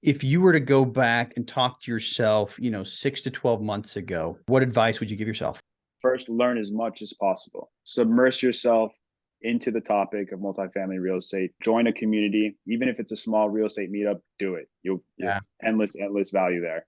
If you were to go back and talk to yourself, 6 to 12 months ago, what advice would you give yourself? First, learn as much as possible. Submerge yourself into the topic of multifamily real estate. Join a community, even if it's a small real estate meetup. Do it. You'll Yeah. endless value there.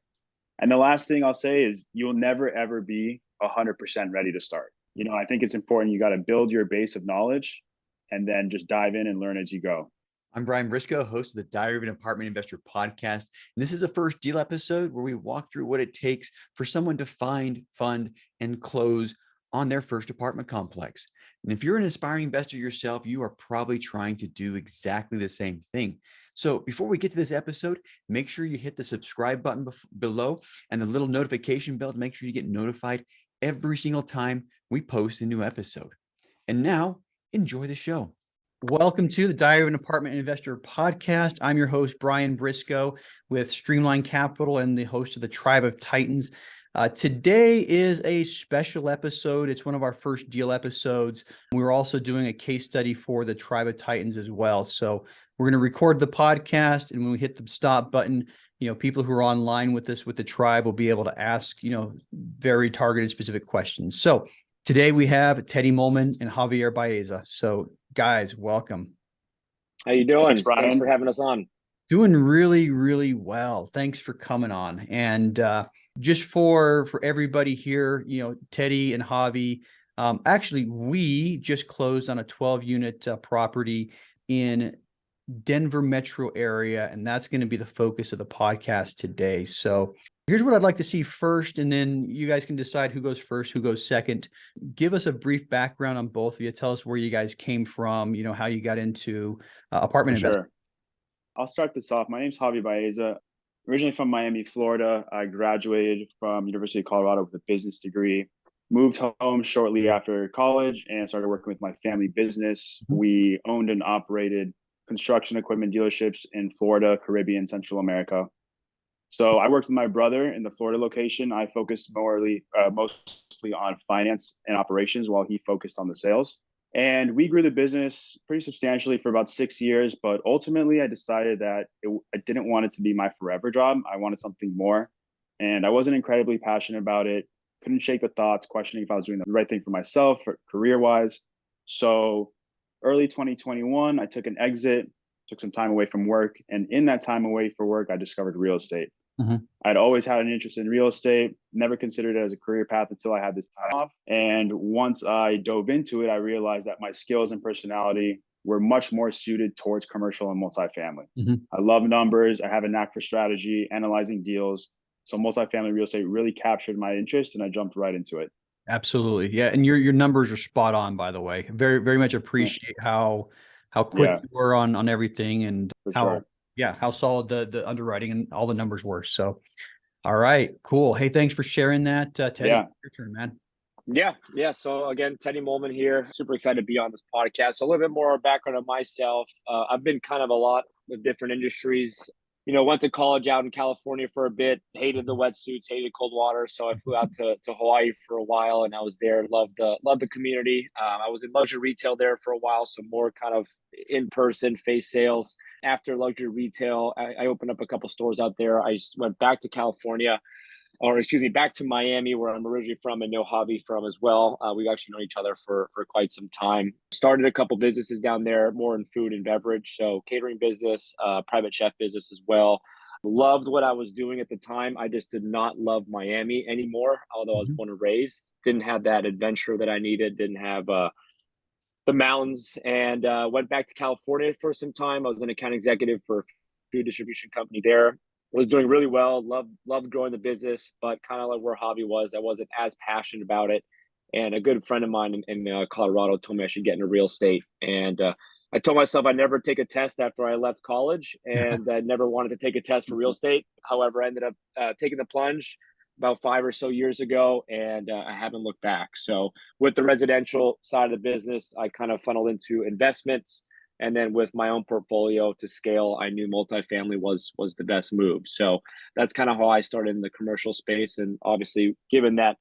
And the last thing I'll say is you'll never ever be 100% ready to start. I think it's important. You got to build your base of knowledge, and then just dive in and learn as you go. I'm Brian Briscoe, host of the Diary of an Apartment Investor podcast. And this is a first deal episode where we walk through what it takes for someone to find, fund, and close on their first apartment complex. And if you're an aspiring investor yourself, you are probably trying to do exactly the same thing. So before we get to this episode, make sure you hit the subscribe button below and the little notification bell to make sure you get notified every single time we post a new episode. And now, enjoy the show. Welcome to the Diary of an Apartment Investor podcast. I'm your host, Brian Briscoe with Streamline Capital and the host of the Tribe of Titans. Today is a special episode. It's one of our first deal episodes. We're also doing a case study for the Tribe of Titans as well. So we're going to record the podcast, and when we hit the stop button, people who are online with us with the tribe will be able to ask, very targeted, specific questions. So today we have Teddy Mohlman and Javier Baeza. So guys, welcome. How you doing? Thanks, Brian. Thanks for having us on. Doing really, really well. Thanks for coming on. And just for everybody here, Teddy and Javi, actually, we just closed on a 12-unit property in Denver metro area, and that's going to be the focus of the podcast today. So here's what I'd like to see first, and then you guys can decide who goes first, who goes second. Give us a brief background on both of you. Tell us where you guys came from, how you got into apartment investing. Sure. I'll start this off. My name's Javi Baeza. Originally from Miami, Florida. I graduated from University of Colorado with a business degree. Moved home shortly after college and started working with my family business. We owned and operated construction equipment dealerships in Florida, Caribbean, Central America. So I worked with my brother in the Florida location. I focused mostly on finance and operations while he focused on the sales. And we grew the business pretty substantially for about 6 years. But ultimately, I decided that I didn't want it to be my forever job. I wanted something more. And I wasn't incredibly passionate about it. Couldn't shake the thoughts, questioning if I was doing the right thing for myself, career-wise. So early 2021, I took an exit, took some time away from work. And in that time away for work, I discovered real estate. I'd always had an interest in real estate, never considered it as a career path until I had this time off. And once I dove into it, I realized that my skills and personality were much more suited towards commercial and multifamily. I love numbers. I have a knack for strategy, analyzing deals. So multifamily real estate really captured my interest, and I jumped right into it. Absolutely. Yeah. And your numbers are spot on, by the way. Very, very much appreciate how quick you were on everything, and how solid the underwriting and all the numbers were. So, all right, cool. Hey, thanks for sharing that, Teddy. Your turn, man. Yeah. So again, Teddy Mohlman here. Super excited to be on this podcast. So a little bit more background on myself. I've been kind of a lot of different industries. Went to college out in California for a bit, hated the wetsuits, hated cold water. So I flew out to Hawaii for a while, and I was there, loved the community. I was in luxury retail there for a while, so more kind of in-person face sales. After luxury retail, I opened up a couple stores out there. I went back to California, back to Miami, where I'm originally from and know Javi from as well. We've actually known each other for quite some time. Started a couple businesses down there, more in food and beverage. So catering business, private chef business as well. Loved what I was doing at the time. I just did not love Miami anymore, although I was born and raised. Didn't have that adventure that I needed. Didn't have the mountains, and went back to California for some time. I was an account executive for a food distribution company there. Was doing really well, loved growing the business, but kind of like where Javi was, I wasn't as passionate about it. And a good friend of mine in Colorado told me I should get into real estate. And I told myself I'd never take a test after I left college, and I never wanted to take a test for real estate. However, I ended up taking the plunge about 5 or so years ago, and I haven't looked back. So with the residential side of the business, I kind of funneled into investments. And then with my own portfolio to scale, I knew multifamily was the best move. So that's kind of how I started in the commercial space. And obviously, given that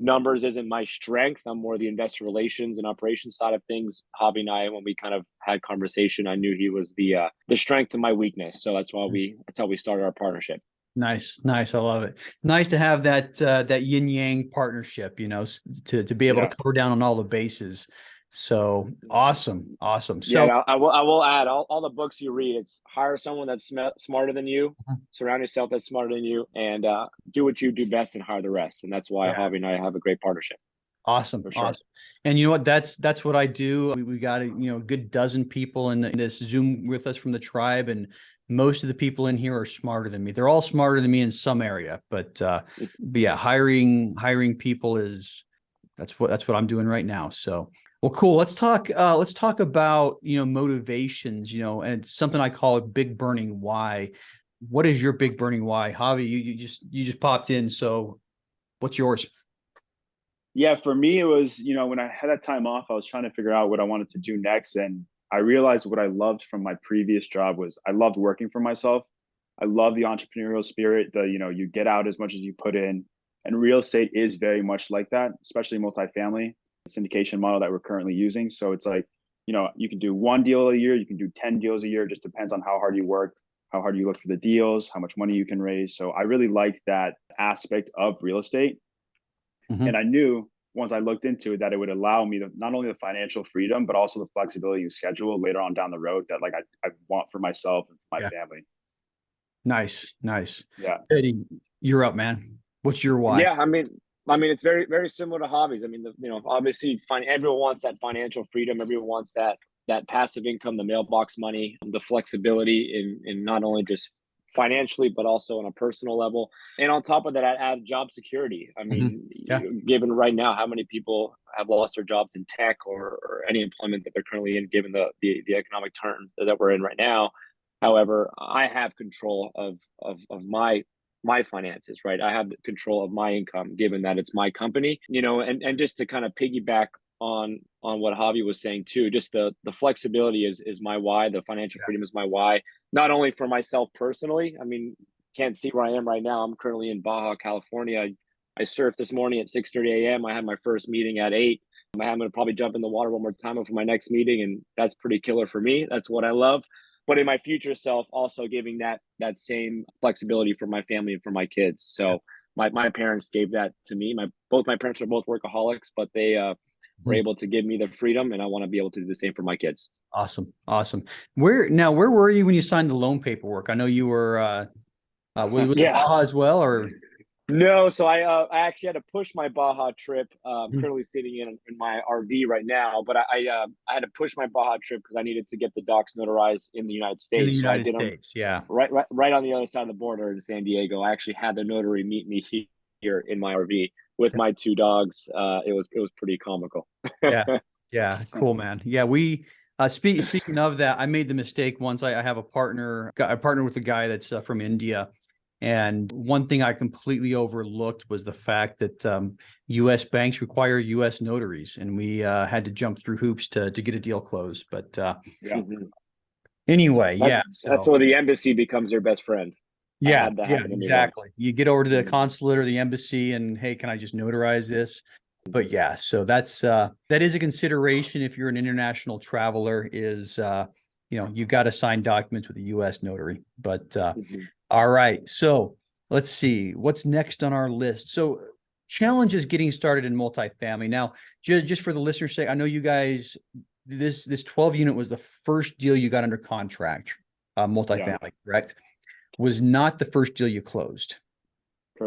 numbers isn't my strength. I'm more the investor relations and operations side of things. Javi and I, when we kind of had conversation, I knew he was the strength of my weakness. So that's how we started our partnership. Nice. I love it. Nice to have that yin yang partnership, to be able to cover down on all the bases. So awesome. So yeah, I will add all the books you read. It's hire someone that's smarter than you, surround yourself that's smarter than you, and do what you do best and hire the rest. And that's why Javi and I have a great partnership. Awesome. Sure. Awesome. And you know what? That's what I do. We got a good dozen people in this Zoom with us from the tribe, and most of the people in here are smarter than me. They're all smarter than me in some area, but yeah, hiring people that's what I'm doing right now. So, well, cool. Let's talk about, motivations, and something I call a big burning why. What is your big burning why? Javi, you just popped in. So what's yours? Yeah, for me, it was, when I had that time off, I was trying to figure out what I wanted to do next. And I realized what I loved from my previous job was I loved working for myself. I love the entrepreneurial spirit, you get out as much as you put in. And real estate is very much like that, especially multifamily syndication model that we're currently using. So it's like, you can do one deal a year, you can do 10 deals a year. It just depends on how hard you work, how hard you look for the deals, how much money you can raise. So I really like that aspect of real estate. Mm-hmm. And I knew once I looked into it that it would allow me not only the financial freedom, but also the flexibility and schedule later on down the road that I want for myself and for my family. Nice. Yeah. Eddie, you're up, man. What's your why? Yeah, I mean, it's very, very similar to Javi's. I mean, obviously, everyone wants that financial freedom. Everyone wants that passive income, the mailbox money, the flexibility in not only just financially, but also on a personal level. And on top of that, I add job security. I mean, given right now how many people have lost their jobs in tech or any employment that they're currently in, given the economic turn that we're in right now. However, I have control of my finances, right? I have control of my income, given that it's my company, and just to kind of piggyback on what Javi was saying too, just the flexibility is my why. The financial freedom is my why, not only for myself personally. I mean, can't see where I am right now. I'm currently in Baja, California. I surfed this morning at 6:30 a.m. I had my first meeting at 8. I'm going to probably jump in the water one more time for my next meeting, and that's pretty killer for me. That's what I love. But in my future self, also giving that same flexibility for my family and for my kids. So my parents gave that to me. Both my parents are both workaholics, but they were able to give me the freedom, and I want to be able to do the same for my kids. Awesome. Where were you when you signed the loan paperwork? I know you were was it Baja as well, or? No, so I actually had to push my Baja trip. Currently sitting in my RV right now, but I had to push my Baja trip because I needed to get the docs notarized in the United States. In the United States, right on the other side of the border in San Diego. I actually had the notary meet me here in my RV with my 2 dogs. It was pretty comical. Yeah, cool, man. Yeah, we speaking of that, I made the mistake once. I have a partner. I partnered with a guy that's from India. And one thing I completely overlooked was the fact that U.S. banks require U.S. notaries, and we had to jump through hoops to get a deal closed. But anyway, that's where the embassy becomes your best friend. Yeah, exactly. You get over to the consulate or the embassy, and hey, can I just notarize this? But yeah, so that is a consideration if you're an international traveler. Is you got to sign documents with a U.S. notary, but. All right. So let's see what's next on our list. So challenges getting started in multifamily. Now, just for the listener's sake, I know you guys, this 12 unit was the first deal you got under contract, multifamily, correct? Was not the first deal you closed.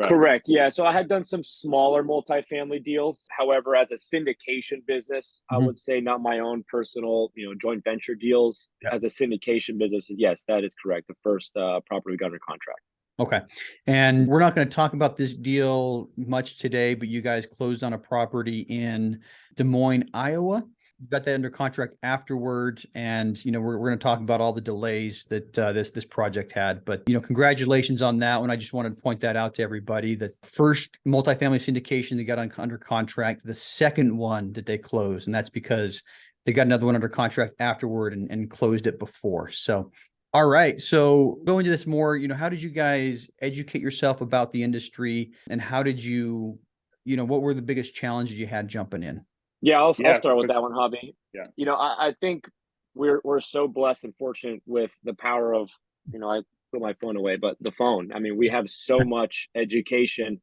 Correct. Yeah. So I had done some smaller multifamily deals. However, as a syndication business, I would say not my own personal, joint venture deals. As a syndication business, yes, that is correct. The first property we got under contract. Okay. And we're not going to talk about this deal much today, but you guys closed on a property in Des Moines, Iowa. You got that under contract afterwards, and we're going to talk about all the delays that this project had. But congratulations on that one. I just wanted to point that out to everybody. The first multifamily syndication they got under contract, the second one that they closed, and that's because they got another one under contract afterward and closed it before. So, all right. So go into this more. How did you guys educate yourself about the industry, and how did you what were the biggest challenges you had jumping in? Yeah, I'll Yeah, start with for that one, Javi. Yeah. I think we're so blessed and fortunate with the power of, I put my phone away, but the phone. I mean, we have so much education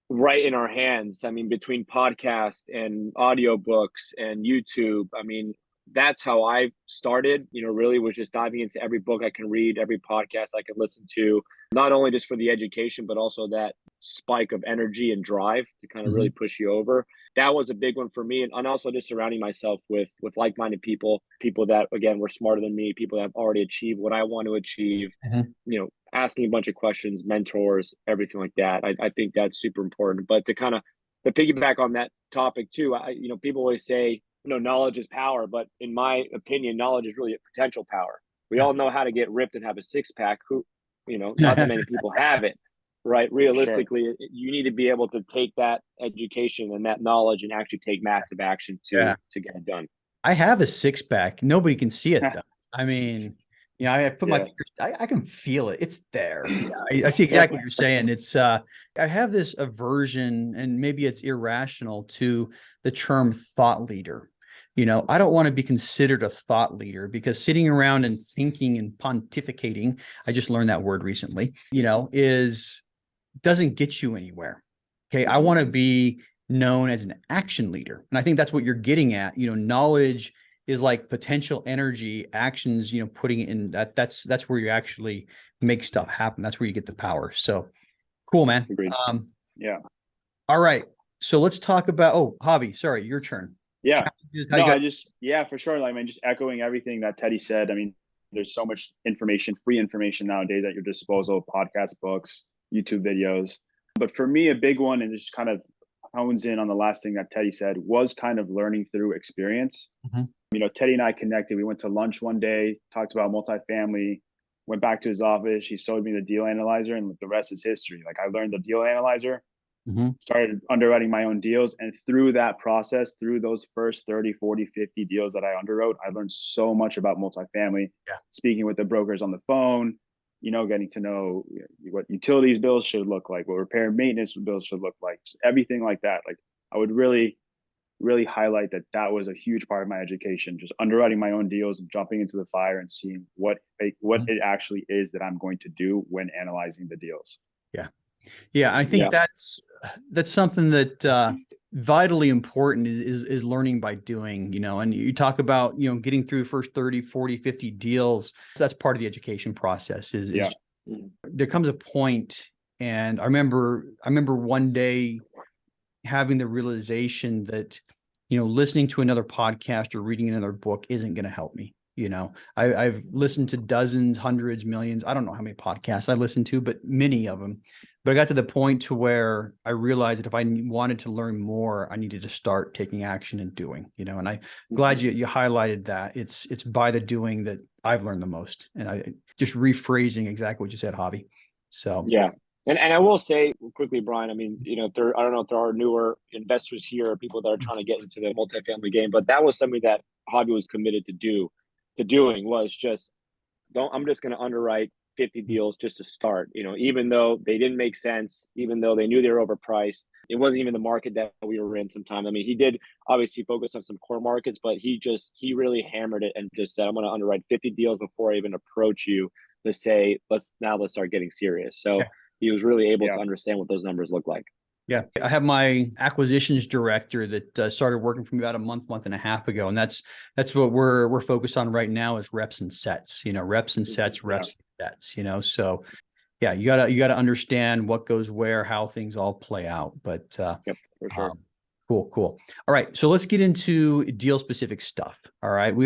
right in our hands. I mean, between podcasts and audiobooks and YouTube, I mean, that's how I started, really was just diving into every book I can read, every podcast I can listen to, not only just for the education, but also that spike of energy and drive to kind of really Mhm. push you over. That was a big one for me. And also just surrounding myself with like-minded people that, again, were smarter than me, people that have already achieved what I want to achieve, Mhm. asking a bunch of questions, mentors, everything like that. I think that's super important. But to piggyback on that topic too, people always say, knowledge is power, but in my opinion, knowledge is really a potential power. We Yeah. all know how to get ripped and have a six pack. Not that many people have it, right? Realistically, you need to be able to take that education and that knowledge and actually take massive action Yeah. to get it done. I have a six pack. Nobody can see it though. I mean, I put my Yeah. fingers, I can feel it. It's there. Yeah, I see exactly what you're saying. It's I have this aversion, and maybe it's irrational, to the term thought leader. I don't want to be considered a thought leader, because sitting around and thinking and pontificating, I just learned that word recently, is doesn't get you anywhere. Okay. I want to be known as an action leader. And I think that's what you're getting at. Knowledge is like potential energy, actions, putting it in that's where you actually make stuff happen. That's where you get the power. So cool, man. Agreed. Yeah. All right. So let's talk about, Javi, sorry, your turn. Yeah. Challenges, No, for sure. Like, I mean, just echoing everything that Teddy said. I mean, there's so much information, free information nowadays at your disposal, podcasts, books, YouTube videos. But for me, a big one, and just kind of hones in on the last thing that Teddy said, was kind of learning through experience. Mhm. Teddy and I connected. We went to lunch one day, talked about multifamily, went back to his office. He showed me the deal analyzer, and the rest is history. Like, I learned the deal analyzer, Mhm. started underwriting my own deals. And through that process, through those first 30, 40, 50 deals that I underwrote, I learned so much about multifamily, Yeah. speaking with the brokers on the phone, getting to know what utilities bills should look like, what repair and maintenance bills should look like, everything like that. Like, I would really, really highlight that was a huge part of my education, just underwriting my own deals and jumping into the fire and seeing what Mhm. it actually is that I'm going to do when analyzing the deals. Yeah. Yeah. I think that's something that vitally important is learning by doing, and you talk about, getting through first 30, 40, 50 deals. That's part of the education process is there comes a point, and I remember one day having the realization that, listening to another podcast or reading another book isn't going to help me. I've listened to dozens, hundreds, millions. I don't know how many podcasts I listened to, but many of them. But I got to the point to where I realized that if I wanted to learn more, I needed to start taking action and doing, and I'm glad you highlighted that. It's by the doing that I've learned the most. And I just rephrasing exactly what you said, Javi. So Yeah. And I will say quickly, Brian, I mean, I don't know if there are newer investors here or people that are trying to get into the multifamily game, but that was something that Hobby was committed to doing was just I'm just going to underwrite 50 deals just to start, even though they didn't make sense, even though they knew they were overpriced. It wasn't even the market that we were in sometime. I mean, he did obviously focus on some core markets, but he really hammered it and just said, I'm going to underwrite 50 deals before I even approach you to say, let's start getting serious. So yeah. he was really able Yeah. to understand what those numbers look like. Yeah, I have my acquisitions director that started working for me about a month and a half ago, and that's what we're focused on right now is reps and sets. Reps and sets, reps and sets. So yeah, you gotta understand what goes where, how things all play out. But Yep, for sure. Cool. All right, so let's get into deal specific stuff. All right, we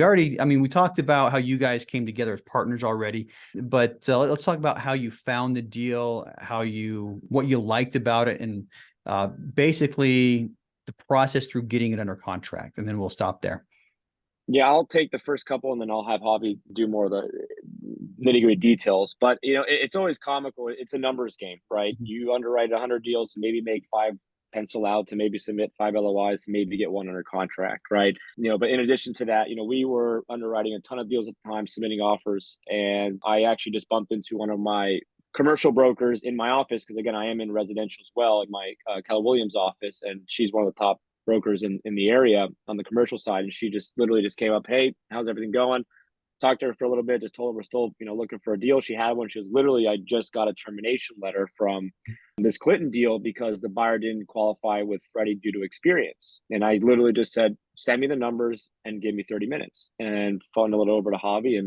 talked about how you guys came together as partners already, but let's talk about how you found the deal, what you liked about it, and basically the process through getting it under contract, and then we'll stop there. Yeah, I'll take the first couple and then I'll have Hobby do more of the nitty-gritty details. But it's always comical. It's a numbers game, right? Mhm. You underwrite 100 deals to maybe make 5 pencil out, to maybe submit 5 LOIs, to maybe get 1 under contract, right? But in addition to that, we were underwriting a ton of deals at the time, submitting offers, and I actually just bumped into one of my commercial brokers in my office, because again, I am in residential as well, in my Keller Williams office, and she's one of the top brokers in the area on the commercial side. And she just literally just came up, "Hey, how's everything going?" Talked to her for a little bit, just told her we're still, looking for a deal. She had one. She was literally, I just got a termination letter from this Clinton deal because the buyer didn't qualify with Freddie due to experience. And I literally just said, send me the numbers and give me 30 minutes, and funneled it over to Javi,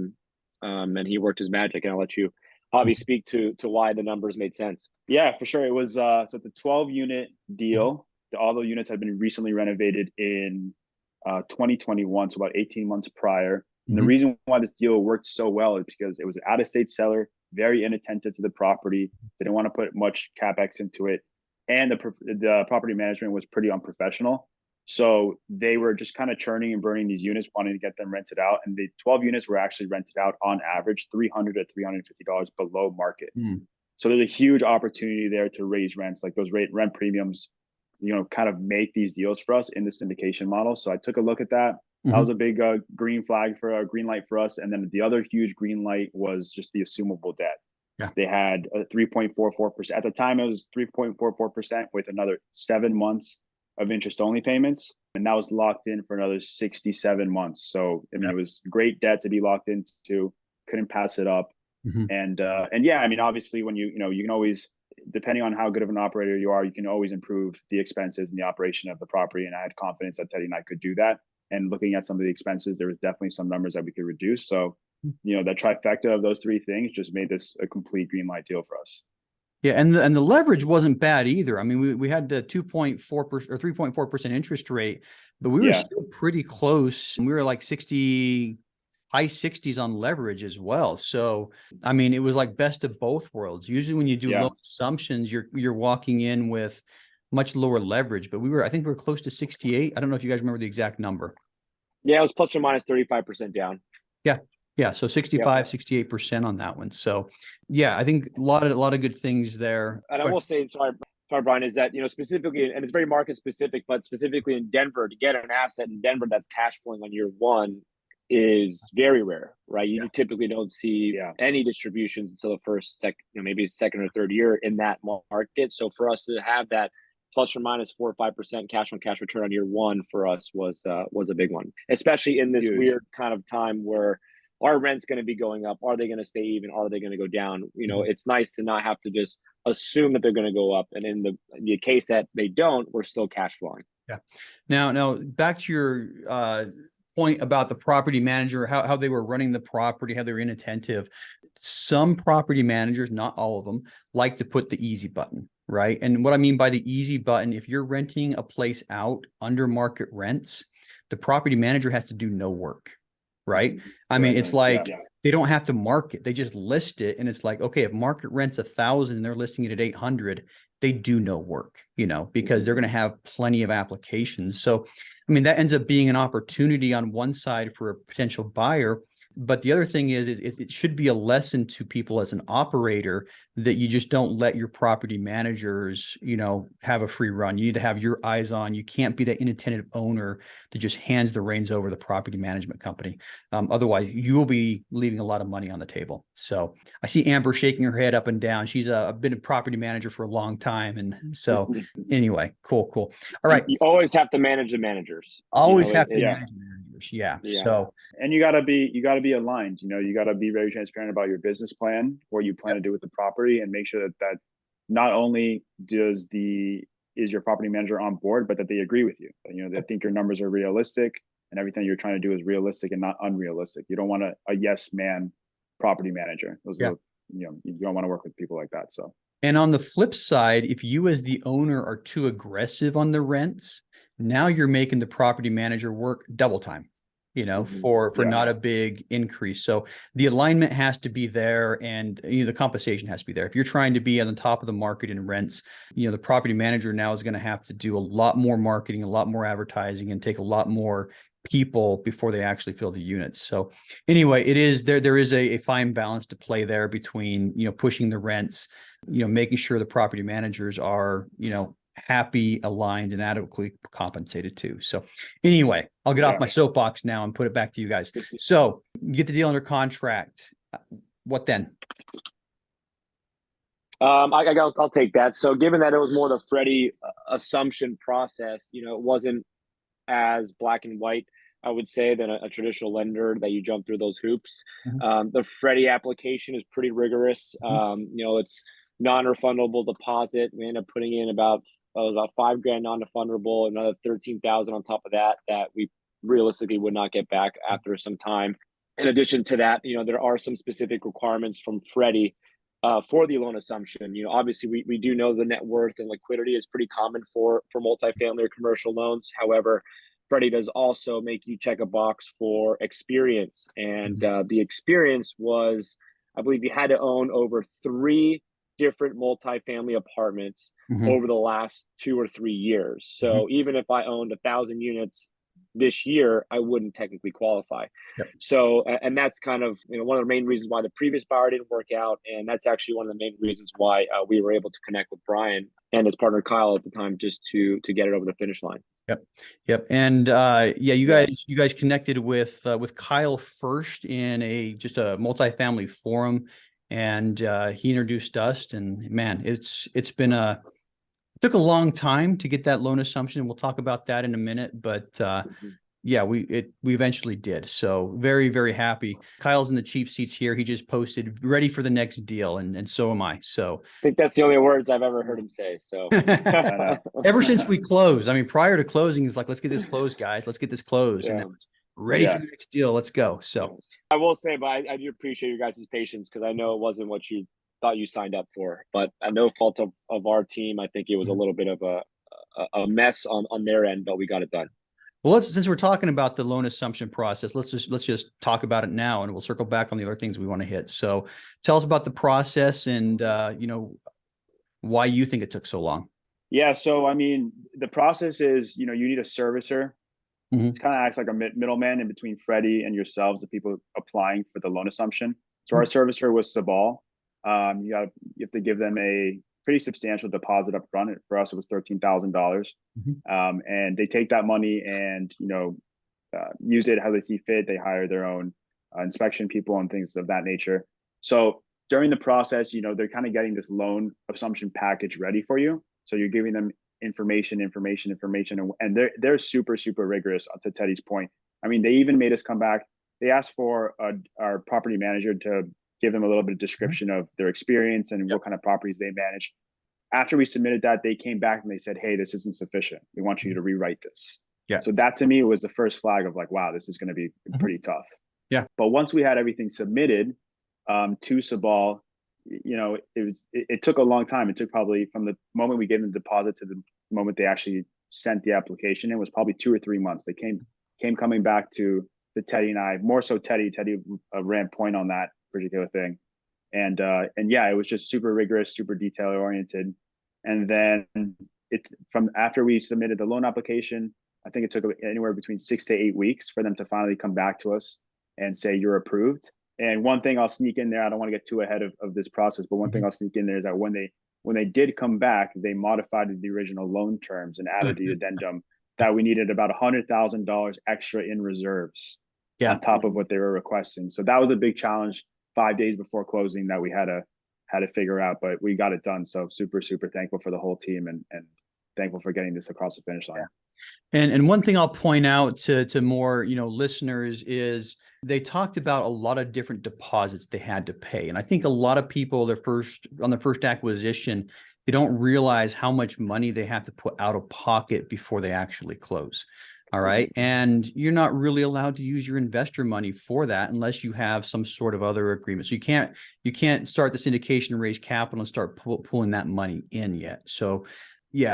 and he worked his magic. And I'll let you, Javi, speak to why the numbers made sense. Yeah, for sure. It was so it's a 12-unit deal. All the units had been recently renovated in 2021, so about 18 months prior. And the reason why this deal worked so well is because it was an out-of-state seller, very inattentive to the property. They didn't want to put much CapEx into it. And the property management was pretty unprofessional. So they were just kind of churning and burning these units, wanting to get them rented out. And the 12 units were actually rented out on average $300 to $350 below market. So there's a huge opportunity there to raise rents, like those rent premiums, kind of make these deals for us in the syndication model. So I took a look at that. That was a big green light for us. And then the other huge green light was just the assumable debt. Yeah. They had a 3.44%. At the time, it was 3.44% with another 7 months of interest only payments. And that was locked in for another 67 months. So, it was great debt to be locked into, couldn't pass it up. And yeah, obviously when you can always, depending on how good of an operator you are, you can always improve the expenses and the operation of the property. And I had confidence that Teddy and I could do that. And looking at some of the expenses, there was definitely some numbers that we could reduce. So, that trifecta of those three things just made this a complete green light deal for us. Yeah, and the leverage wasn't bad either. I mean, we had the 2.4% or 3.4% interest rate, but we were still pretty close. And we were like high 60s on leverage as well. So, it was like best of both worlds. Usually when you do low assumptions, you're walking in with much lower leverage, but I think we were close to 68. I don't know if you guys remember the exact number. Yeah, it was plus or minus 35% down. Yeah. So 65, 68% on that one. So yeah, I think a lot of good things there. And I will say, sorry, Brian, is that, specifically, and it's very market specific, but specifically in Denver, to get an asset in Denver that's cash flowing on year one is very rare, right? You typically don't see any distributions until the first, maybe second or third year in that market. So for us to have that plus or minus 4 or 5% cash on cash return on year one for us was a big one, especially in this weird kind of time where our rent's going to be going up. Are they going to stay even? Are they going to go down? It's nice to not have to just assume that they're going to go up. And in the case that they don't, we're still cash flowing. Yeah. Now back to your point about the property manager, how they were running the property, how they were inattentive. Some property managers, not all of them, like to put the easy button, right? And what I mean by the easy button, if you're renting a place out under market rents, the property manager has to do no work, right? It's like they don't have to market. They just list it. And it's like, okay, if market rent's 1,000 and they're listing it at 800, they do no work, because they're going to have plenty of applications. So, that ends up being an opportunity on one side for a potential buyer. But the other thing is, it should be a lesson to people as an operator that you just don't let your property managers, have a free run. You need to have your eyes on. You can't be that inattentive owner that just hands the reins over to the property management company. Otherwise, you will be leaving a lot of money on the table. So I see Amber shaking her head up and down. She's been a property manager for a long time. And so anyway, cool. All right. You always have to manage the managers. Always have to manage the managers. Yeah. So, and you gotta be aligned. You gotta be very transparent about your business plan, what you plan to do with the property, and make sure that not only is your property manager on board, but that they agree with you. They think your numbers are realistic and everything you're trying to do is realistic and not unrealistic. You don't want a yes man property manager. You don't want to work with people like that. So. And on the flip side, if you as the owner are too aggressive on the rents, now you're making the property manager work double time, for not a big increase. So the alignment has to be there, and the compensation has to be there. If you're trying to be on the top of the market in rents, the property manager now is going to have to do a lot more marketing, a lot more advertising, and take a lot more people before they actually fill the units. So anyway, there is a fine balance to play there between, pushing the rents, making sure the property managers are, happy, aligned, and adequately compensated too. So anyway, I'll get off my soapbox now and put it back to you guys. So you get the deal under contract. What then? I'll take that. So given that it was more the Freddie assumption process, it wasn't as black and white, I would say, than a traditional lender that you jump through those hoops. The Freddie application is pretty rigorous. It's non-refundable deposit. We end up putting in about $5,000 non-refundable, another 13,000 on top of that we realistically would not get back after some time. In addition to that, there are some specific requirements from Freddie for the loan assumption. Obviously we do know the net worth and liquidity is pretty common for multifamily or commercial loans. However, Freddie does also make you check a box for experience. And the experience was, I believe you had to own over 3 different multifamily apartments over the last 2 or 3 years. So even if I owned 1,000 units this year, I wouldn't technically qualify. So, and that's kind of, one of the main reasons why the previous buyer didn't work out. And that's actually one of the main reasons why we were able to connect with Brian and his partner, Kyle, at the time, just to get it over the finish line. Yep. And you guys connected with Kyle first in just a multifamily forum, and he introduced us. And man, it took a long time to get that loan assumption. We'll talk about that in a minute, but we eventually did. So very, very happy. Kyle's in the cheap seats here. He just posted ready for the next deal. And so am I. So I think that's the only words I've ever heard him say. So ever since we closed, prior to closing, it's like, let's get this closed, guys. Let's get this closed. And ready for the next deal. Let's go. So I will say, but I do appreciate your guys' patience, because I know it wasn't what you thought you signed up for, but at no fault of our team. I think it was a little bit of a mess on their end, but we got it done. Well, since we're talking about the loan assumption process, let's just talk about it now, and we'll circle back on the other things we want to hit. So tell us about the process and, why you think it took so long. Yeah. So, the process is, you need a servicer. It kind of acts like a middleman in between Freddie and yourselves, the people applying for the loan assumption. So our servicer was Sabal. You have to give them a pretty substantial deposit up front. For us, it was $13,000. And they take that money and, use it how they see fit. They hire their own inspection people and things of that nature. So during the process, they're kind of getting this loan assumption package ready for you. So you're giving them information, and they're super, super rigorous, to Teddy's point. They even made us come back. They asked for our property manager to give them a little bit of description of their experience and what kind of properties they manage. After we submitted that, they came back and they said, hey, this isn't sufficient. We want you to rewrite this. So that to me was the first flag of like, wow, this is going to be pretty tough. But once we had everything submitted to Sabal, it took a long time. It took probably from the moment we gave them the deposit to the moment they actually sent the application. It was probably 2 or 3 months. They came coming back to Teddy and I, more so Teddy ran point on that particular thing. And it was just super rigorous, super detail oriented. And then from after we submitted the loan application, I think it took anywhere between 6 to 8 weeks for them to finally come back to us and say, you're approved. And one thing I'll sneak in there, I don't want to get too ahead of this process, but one thing I'll sneak in there is that when they did come back, they modified the original loan terms and added the addendum that we needed about $100,000 extra in reserves on top of what they were requesting. So that was a big challenge 5 days before closing that we had to figure out, but we got it done. So super, super thankful for the whole team and thankful for getting this across the finish line. And one thing I'll point out to more, listeners is they talked about a lot of different deposits they had to pay. And I think a lot of people, on their first acquisition, they don't realize how much money they have to put out of pocket before they actually close. All right. And you're not really allowed to use your investor money for that unless you have some sort of other agreement. So you can't start the syndication and raise capital and start pulling that money in yet. So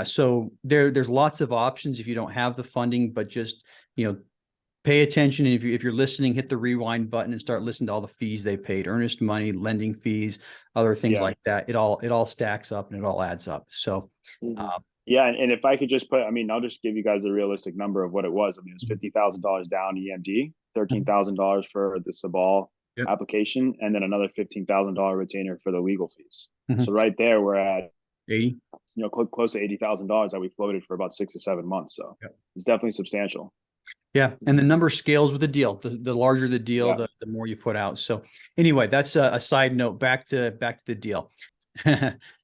so there's lots of options if you don't have the funding, but just, pay attention. And if you're listening, hit the rewind button and start listening to all the fees they paid, earnest money, lending fees, other things like that. It all stacks up and it all adds up. So, and if I could just put, I'll just give you guys a realistic number of what it was. It was $50,000 down EMD, $13,000 for the Sabal application, and then another $15,000 retainer for the legal fees. So right there, we're at 80, close to $80,000 that we floated for about 6 or 7 months. So it's definitely substantial. Yeah. And the number scales with the deal. The larger the deal, the more you put out. So anyway, that's a side note. Back to the deal.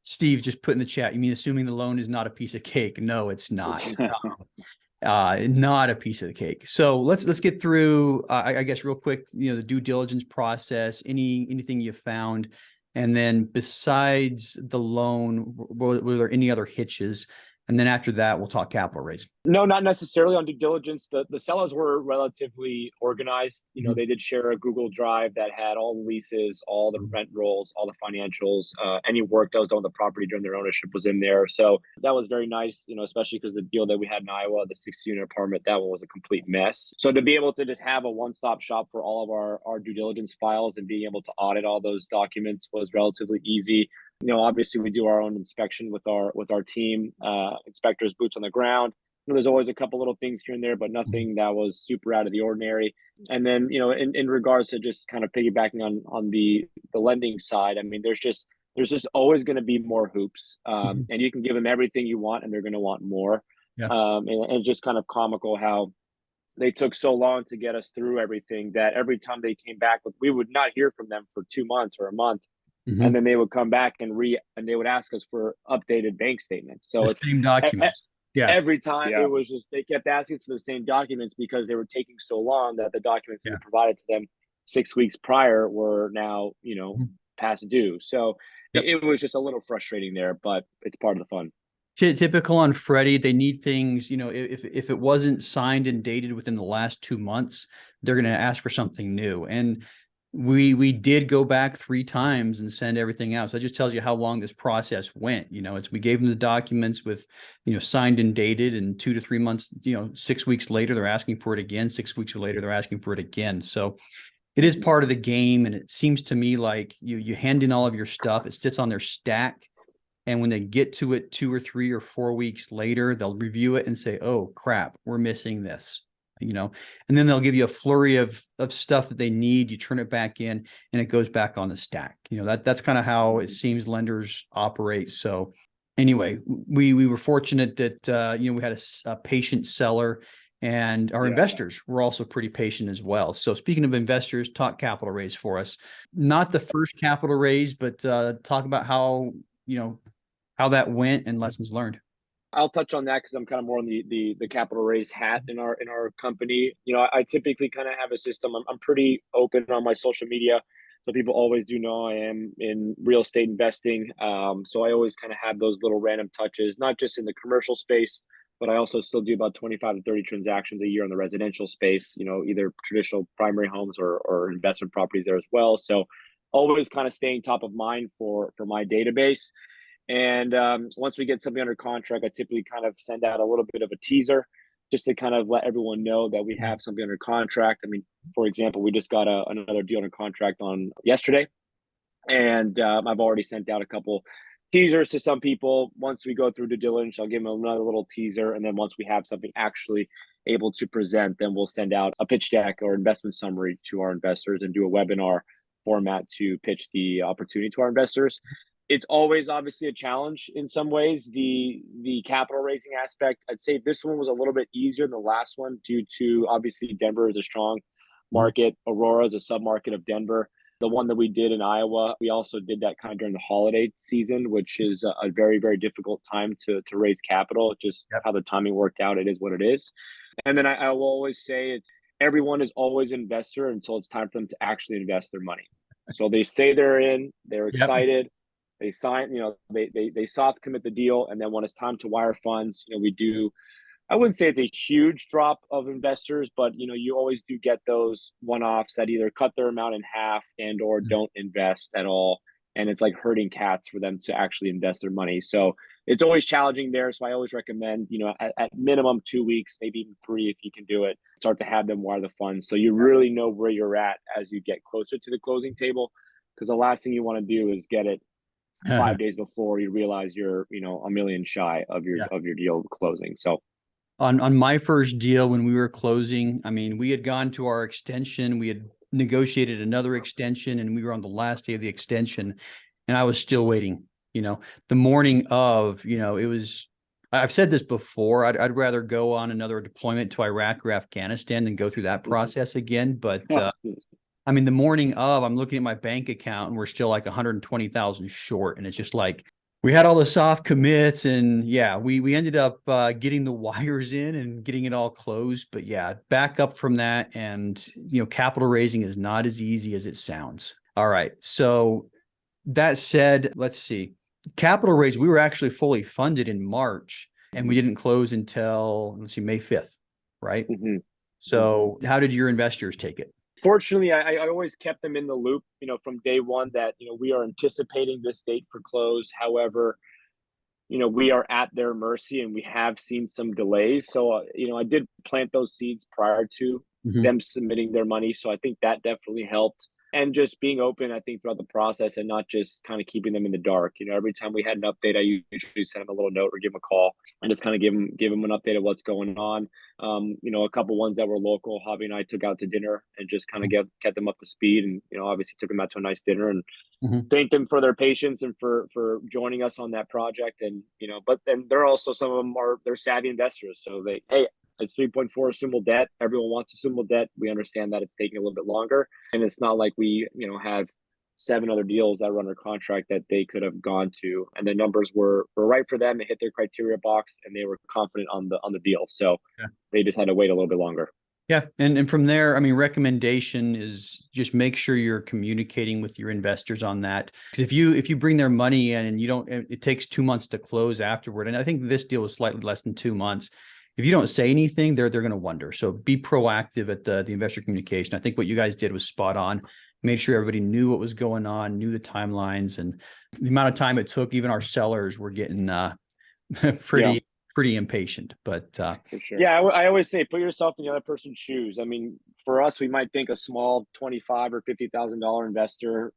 Steve just put in the chat, you mean assuming the loan is not a piece of cake? No, it's not. Not a piece of the cake. So let's get through, I guess, real quick, the due diligence process, anything you found. And then besides the loan, were there any other hitches? And then after that, we'll talk capital raise. No, not necessarily on due diligence. The sellers were relatively organized. They did share a Google Drive that had all the leases, all the rent rolls, all the financials, any work that was done on the property during their ownership was in there. So that was very nice, especially because the deal that we had in Iowa, the 60-unit apartment, that one was a complete mess. So to be able to just have a one-stop shop for all of our due diligence files and being able to audit all those documents was relatively easy. Obviously we do our own inspection with our team, inspectors, boots on the ground. There's always a couple little things here and there, but nothing that was super out of the ordinary. And then, in regards to just kind of piggybacking on the lending side, I mean, there's just always going to be more hoops, and you can give them everything you want, and they're going to want more. Yeah. And it's just kind of comical how they took so long to get us through everything that every time they came back, we would not hear from them for 2 months or a month. And then they would come back and they would ask us for updated bank statements. So the same documents. Yeah. Every time it was just, they kept asking for the same documents because they were taking so long that the documents that were provided to them 6 weeks prior were now, past due. So it was just a little frustrating there, but it's part of the fun. Typical on Freddie, they need things, if it wasn't signed and dated within the last 2 months, they're going to ask for something new. And we did go back 3 times and send everything out. So that just tells you how long this process went. We gave them the documents with, signed and dated, and 2 to 3 months, 6 weeks later, they're asking for it again. 6 weeks later, they're asking for it again. So it is part of the game. And it seems to me like you hand in all of your stuff, it sits on their stack. And when they get to it 2 or 3 or 4 weeks later, they'll review it and say, oh crap, we're missing this. And then they'll give you a flurry of stuff that they need. You turn it back in and it goes back on the stack. That's kind of how it seems lenders operate. So anyway, we were fortunate that, we had a patient seller, and our investors were also pretty patient as well. So speaking of investors, talk capital raise for us. Not the first capital raise, but talk about how that went and lessons learned. I'll touch on that because I'm kind of more on the capital raise hat in our company. I typically kind of have a system. I'm pretty open on my social media, so people always do know I am in real estate investing. So I always kind of have those little random touches, not just in the commercial space, but I also still do about 25 to 30 transactions a year in the residential space. Either traditional primary homes or investment properties there as well. So always kind of staying top of mind for my database. And once we get something under contract, I typically kind of send out a little bit of a teaser just to kind of let everyone know that we have something under contract. I mean, for example, we just got another deal under contract on yesterday. And I've already sent out a couple teasers to some people. Once we go through due diligence, I'll give them another little teaser. And then once we have something actually able to present, then we'll send out a pitch deck or investment summary to our investors and do a webinar format to pitch the opportunity to our investors. It's always obviously a challenge in some ways, the capital raising aspect. I'd say this one was a little bit easier than the last one due to obviously Denver is a strong market. Aurora is a submarket of Denver. The one that we did in Iowa, we also did that kind of during the holiday season, which is a very, very difficult time to raise capital. Just how the timing worked out, it is what it is. And then I will always say everyone is always an investor until it's time for them to actually invest their money. So they say they're in, they're excited. They sign, they soft commit the deal. And then when it's time to wire funds, we do, I wouldn't say it's a huge drop of investors, but, you always do get those one-offs that either cut their amount in half and or don't invest at all. And it's like herding cats for them to actually invest their money. So it's always challenging there. So I always recommend, at minimum 2 weeks, maybe even 3 if you can do it, start to have them wire the funds. So you really know where you're at as you get closer to the closing table. Because the last thing you want to do is get it 5 days before you realize you're, a million shy of your deal closing. So on my first deal, when we were closing, I mean, we had gone to our extension, we had negotiated another extension, and we were on the last day of the extension, and I was still waiting. The morning of, it was, I've said this before, I'd rather go on another deployment to Iraq or Afghanistan than go through that process again. But I mean, the morning of, I'm looking at my bank account and we're still like 120,000 short. And it's just like, we had all the soft commits and yeah, we ended up getting the wires in and getting it all closed. But yeah, back up from that. And, capital raising is not as easy as it sounds. All right. So that said, let's see. Capital raise, we were actually fully funded in March and we didn't close until, let's see, May 5th, right? Mm-hmm. So how did your investors take it? Fortunately, I always kept them in the loop, from day one that, we are anticipating this date for close. However, we are at their mercy and we have seen some delays. So, I did plant those seeds prior to them submitting their money. So I think that definitely helped. And just being open, I think, throughout the process and not just kind of keeping them in the dark. Every time we had an update, I usually send them a little note or give them a call and just kind of give them an update of what's going on. A couple ones that were local, Javi and I took out to dinner and just kind of get them up to speed. And, obviously took them out to a nice dinner and thank them for their patience and for joining us on that project. And, but then they're also, some of them they're savvy investors. So hey, it's 3.4 assumable debt. Everyone wants assumable debt. We understand that it's taking a little bit longer. And it's not like we, have 7 other deals that are under contract that they could have gone to. And the numbers were right for them. It hit their criteria box and they were confident on the deal. So they just had to wait a little bit longer. Yeah. And from there, I mean, recommendation is just make sure you're communicating with your investors on that. Because if you bring their money in and it takes 2 months to close afterward. And I think this deal was slightly less than 2 months. If you don't say anything, they're going to wonder. So be proactive at the investor communication. I think what you guys did was spot on. Made sure everybody knew what was going on, knew the timelines, and the amount of time it took. Even our sellers were getting pretty impatient. But for sure. Yeah, I always say put yourself in the other person's shoes. I mean, for us, we might think a small $25,000 or $50,000 investor,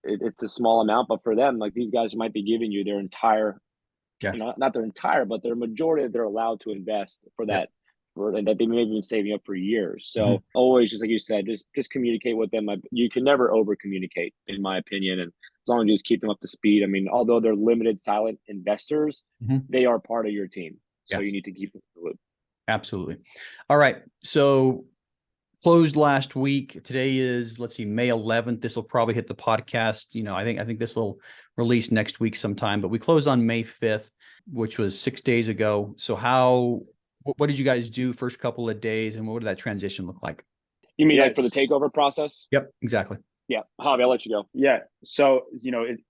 it's a small amount, but for them, like these guys might be giving you their entire. Not their entire, but their majority that they're allowed to invest for that, and that they may have been saving up for years. So always, just like you said, just communicate with them. You can never over communicate, in my opinion. And as long as you just keep them up to speed. I mean, although they're limited silent investors, they are part of your team. So you need to keep them in the loop. Absolutely. All right. So closed last week. Today is, let's see, May 11th. This will probably hit the podcast. I think this will release next week sometime, but we closed on May 5th, which was 6 days ago. So what did you guys do first couple of days and what did that transition look like? You mean like for the takeover process? Yep, exactly. Yeah. Javi, I'll let you go. Yeah. So,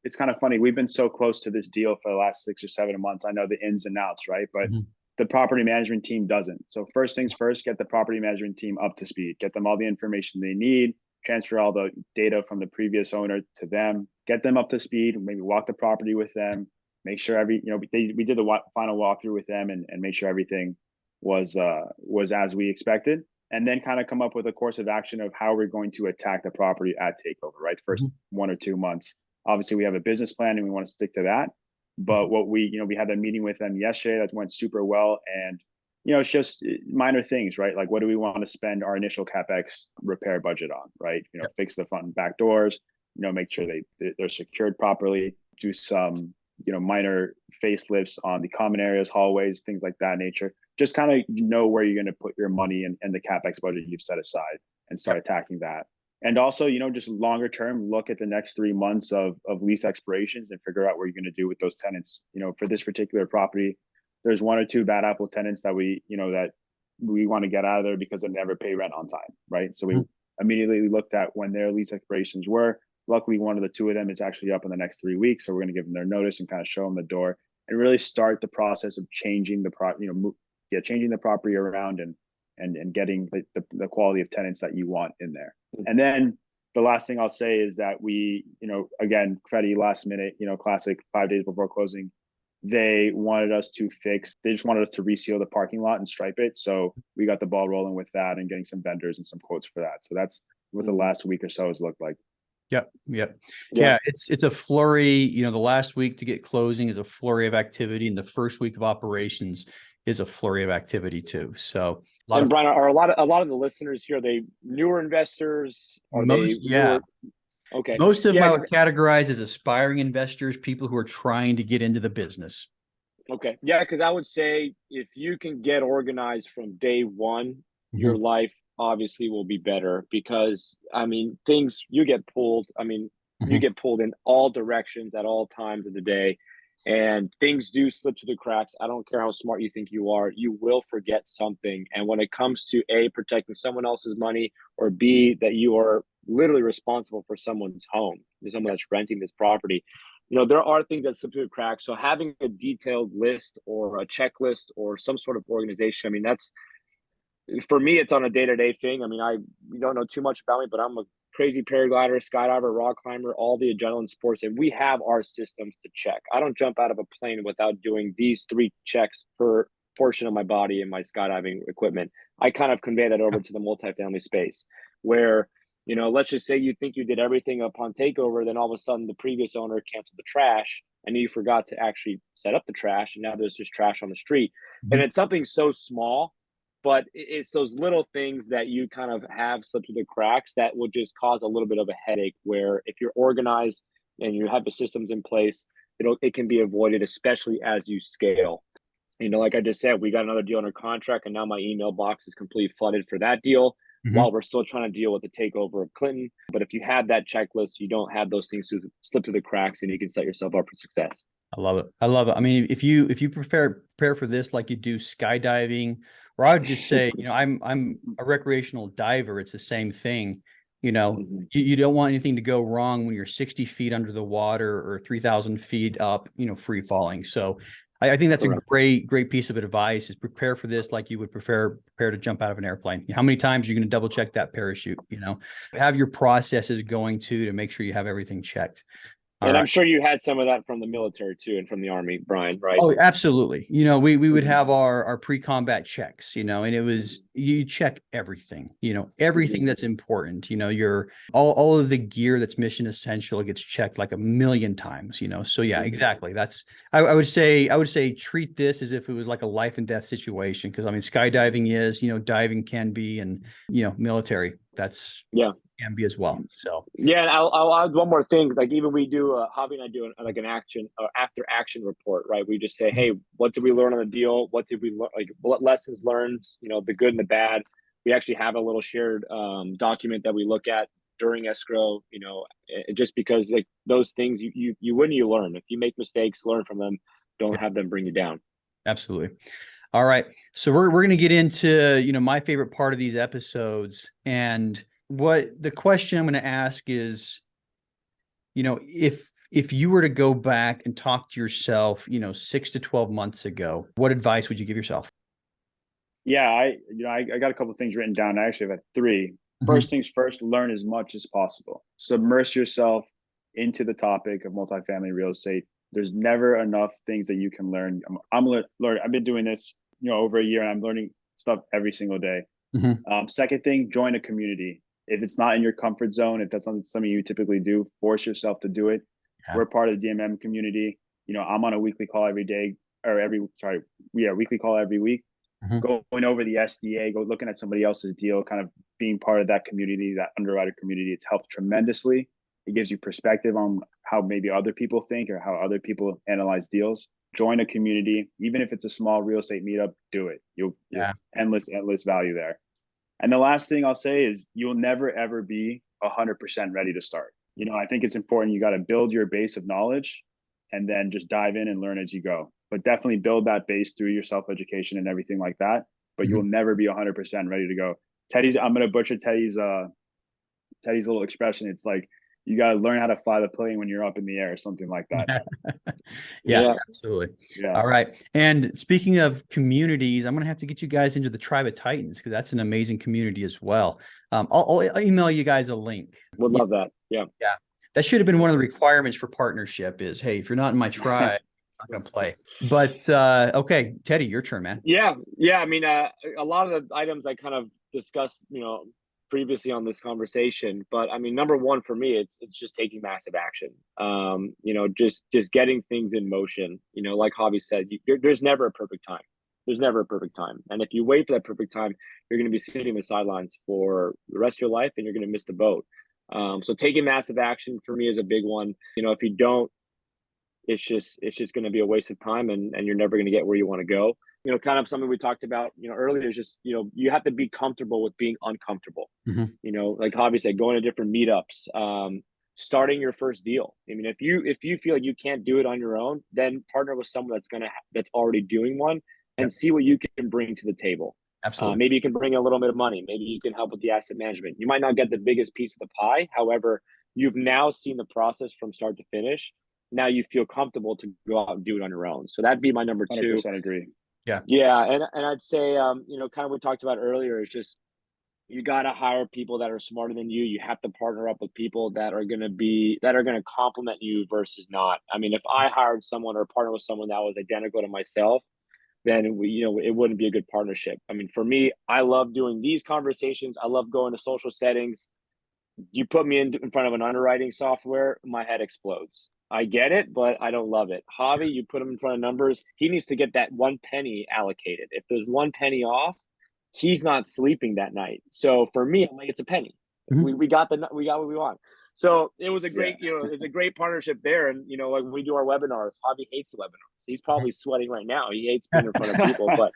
it's kind of funny. We've been so close to this deal for the last 6 or 7 months. I know the ins and outs, right? But the property management team doesn't. So first things first, get the property management team up to speed, get them all the information they need, transfer all the data from the previous owner to them, get them up to speed, maybe walk the property with them, make sure we did the final walkthrough with them and make sure everything was as we expected. And then kind of come up with a course of action of how we're going to attack the property at takeover, right? First 1 or 2 months. Obviously we have a business plan and we want to stick to that. But what we had a meeting with them yesterday that went super well. And, it's just minor things, right? Like what do we want to spend our initial CapEx repair budget on, right? Fix the front and back doors, make sure they're secured properly, do some, minor facelifts on the common areas, hallways, things like that nature. Just kind of where you're going to put your money and the CapEx budget you've set aside and start attacking that. And also, just longer term, look at the next 3 months of lease expirations and figure out what you're going to do with those tenants. For this particular property, there's 1 or 2 bad apple tenants that we want to get out of there because they never pay rent on time, right? So we immediately looked at when their lease expirations were. Luckily, 1 of the 2 of them is actually up in the next 3 weeks, so we're going to give them their notice and kind of show them the door and really start the process of changing the changing the property around and getting the quality of tenants that you want in there. And then the last thing I'll say is that we, again, Freddie last minute, classic 5 days before closing, they just wanted us to reseal the parking lot and stripe it. So we got the ball rolling with that and getting some vendors and some quotes for that. So that's what the last week or so has looked like. Yep. Yeah. It's a flurry, the last week to get closing is a flurry of activity. And the first week of operations is a flurry of activity too. So Brian, are a lot of the listeners here, are they newer investors? Okay. Most of them I would categorize as aspiring investors, people who are trying to get into the business. Okay. Yeah, because I would say if you can get organized from day one, your life obviously will be better because I mean things you get pulled. I mean, you Mhm. get pulled in all directions at all times of the day. And things do slip through the cracks. I don't care how smart you think you are, you will forget something. And when it comes to A, protecting someone else's money, or B, that you are literally responsible for someone's home, someone that's renting this property, there are things that slip through the cracks. So having a detailed list or a checklist or some sort of organization, I mean, that's for me, it's on a day-to-day thing. I mean, you don't know too much about me, but I'm a crazy paraglider, skydiver, rock climber, all the adrenaline sports, and we have our systems to check. I don't jump out of a plane without doing these 3 checks per portion of my body and my skydiving equipment. I kind of convey that over to the multifamily space where, let's just say you think you did everything upon takeover, then all of a sudden the previous owner canceled the trash and you forgot to actually set up the trash, and now there's just trash on the street. And Mhm. it's something so small, but it's those little things that you kind of have slip through the cracks that will just cause a little bit of a headache, where if you're organized and you have the systems in place, it can be avoided, especially as you scale. Like I just said, we got another deal under contract, and now my email box is completely flooded for that deal Mhm. while we're still trying to deal with the takeover of Clinton. But if you have that checklist, you don't have those things to slip through the cracks, and you can set yourself up for success. I love it. I love it. I mean, if you prepare for this like you do skydiving, or I would just say, I'm a recreational diver. It's the same thing. Mhm. You don't want anything to go wrong when you're 60 feet under the water or 3,000 feet up, free falling. So I think that's a Correct. great piece of advice, is prepare for this like you would prepare to jump out of an airplane. How many times are you going to double check that parachute? Have your processes going to make sure you have everything checked. All And I'm right. sure you had some of that from the military too, and from the Army, Brian, right? Oh, absolutely. We would Mhm. have our pre-combat checks, and it was, you check everything, everything Mhm. that's important, your all of the gear that's mission essential gets checked like a million times, So yeah, Mhm. exactly. I would say treat this as if it was like a life and death situation. Cause I mean, skydiving is, diving can be, and, military, that's Yeah. can be as well. So Yeah, and I'll add one more thing. Like even we do, Javi and I do like an action after action report, right? We just say, hey, what did we learn on the deal? What did we learn? Like what lessons learned? The good and the bad. We actually have a little shared document that we look at during escrow. Just because like those things you win, you learn. If you make mistakes, learn from them. Don't have them bring you down. absolutely. All right. So we're going to get into, my favorite part of these episodes. And what the question I'm going to ask is, if you were to go back and talk to yourself, 6 to 12 months ago, what advice would you give yourself? Yeah, I got a couple of things written down. I actually have 3. Mhm. First things first, learn as much as possible. Submerge yourself into the topic of multifamily real estate. There's never enough things that you can learn. Learn. I've been doing this, over a year, and I'm learning stuff every single day. Mhm. Second thing, join a community. If it's not in your comfort zone, if that's not something you typically do, force yourself to do it. Yeah. We're part of the DMM community. I'm on a weekly call every day, or weekly call every week, Mhm. going over the SDA, looking at somebody else's deal, kind of being part of that community, that underwriter community. It's helped tremendously. It gives you perspective on how maybe other people think or how other people analyze deals. Join a community, even if it's a small real estate meetup, do it. You'll Yeah. endless value there. And the last thing I'll say is you'll never ever be 100% ready to start. I think it's important. You got to build your base of knowledge and then just dive in and learn as you go. But definitely build that base through your self education and everything like that. But Mhm. you'll never be 100% ready to go. I'm going to butcher Teddy's little expression. It's like you got to learn how to fly the plane when you're up in the air or something like that. Yeah, Yeah. absolutely. Yeah. All right. And speaking of communities, I'm going to have to get you guys into the Tribe of Titans, because that's an amazing community as well. I'll email you guys a link. Would Yeah, love that. Yeah. yeah. That should have been one of the requirements for partnership is, hey, if you're not in my tribe, I'm not going to play. But okay, Teddy, your turn, man. Yeah, yeah. I mean, a lot of the items I kind of discussed, previously on this conversation. But I mean, number one for me, it's just taking massive action. Just getting things in motion. Like Javi said, there's never a perfect time. There's never a perfect time. And if you wait for that perfect time, you're going to be sitting in the sidelines for the rest of your life, and you're going to miss the boat. So taking massive action for me is a big one. If you don't, it's just going to be a waste of time, and you're never going to get where you want to go. kind of something we talked about, earlier is just, you have to be comfortable with being uncomfortable. Mhm. Like Javi said, going to different meetups, starting your first deal. I mean, if you feel like you can't do it on your own, then partner with someone that's already doing one and Yep. see what you can bring to the table. Absolutely. Maybe you can bring a little bit of money. Maybe you can help with the asset management. You might not get the biggest piece of the pie. However, you've now seen the process from start to finish. Now you feel comfortable to go out and do it on your own. So that'd be my number 2. 100% agree. Yeah, and I'd say, kind of what we talked about earlier is just you got to hire people that are smarter than you. You have to partner up with people that are going to complement you versus not. I mean, if I hired someone or partnered with someone that was identical to myself, then it wouldn't be a good partnership. I mean, for me, I love doing these conversations. I love going to social settings. You put me in front of an underwriting software, my head explodes. I get it, but I don't love it. Javi, you put him in front of numbers. He needs to get that 1 penny allocated. If there's 1 penny off, he's not sleeping that night. So for me, I'm like, it's a penny. Mhm. We got what we want. So it was a great, it's a great partnership there. And like when we do our webinars, Javi hates the webinars. He's probably sweating right now. He hates being in front of people, but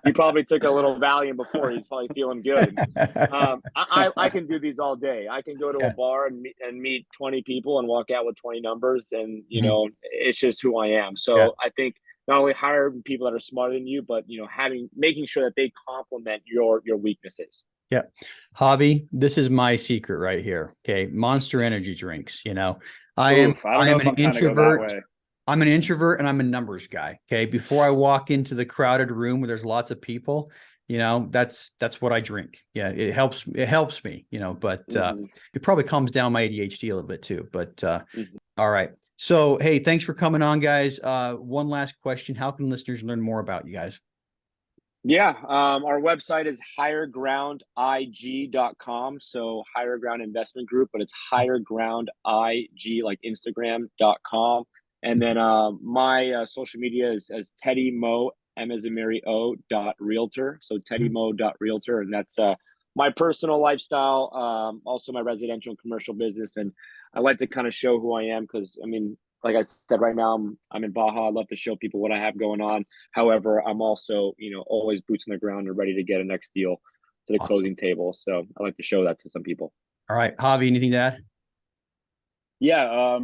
he probably took a little Valium before. He's probably feeling good. I can do these all day. I can go to a bar and meet 20 people and walk out with 20 numbers, and it's just who I am. So I think not only hire people that are smarter than you, but making sure that they complement your weaknesses. Yeah. Javi, this is my secret right here. Okay. Monster energy drinks. I am an introvert. I'm an introvert and I'm a numbers guy. Okay. Before I walk into the crowded room where there's lots of people, that's what I drink. Yeah. It helps me, but it probably calms down my ADHD a little bit too, but all right. So, hey, thanks for coming on, guys. One last question. How can listeners learn more about you guys? Yeah, our website is highergroundig.com. So Higher Ground Investment Group, but it's highergroundig, like Instagram.com. And then my social media is as Teddy Mo, M as in Mary O .realtor. So teddymo.realtor. And that's my personal lifestyle, also my residential and commercial business. And I like to kind of show who I am because, I mean, like I said, right now I'm in Baja. I love to show people what I have going on. However, I'm also, always boots on the ground and ready to get a next deal to the closing table. So I like to show that to some people. All right. Javi, anything to add? Yeah.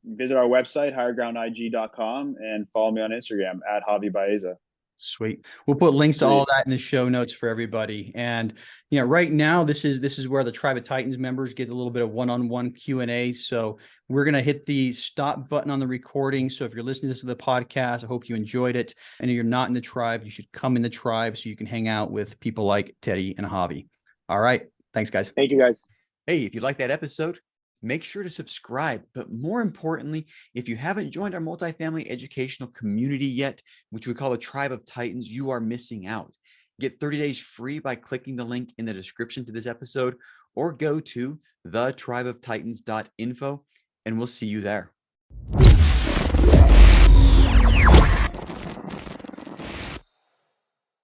Visit our website, highergroundig.com, and follow me on Instagram at Javi Baeza. Sweet. We'll put links to all that in the show notes for everybody. And right now, this is where the Tribe of Titans members get a little bit of one-on-one Q&A. So we're going to hit the stop button on the recording. So if you're listening to this to the podcast, I hope you enjoyed it. And if you're not in the tribe, you should come in the tribe so you can hang out with people like Teddy and Javi. All right. Thanks, guys. Thank you, guys. Hey, if you like that episode, make sure to subscribe. But more importantly, if you haven't joined our multifamily educational community yet, which we call the Tribe of Titans, you are missing out. Get 30 days free by clicking the link in the description to this episode, or go to thetribeoftitans.info, and we'll see you there.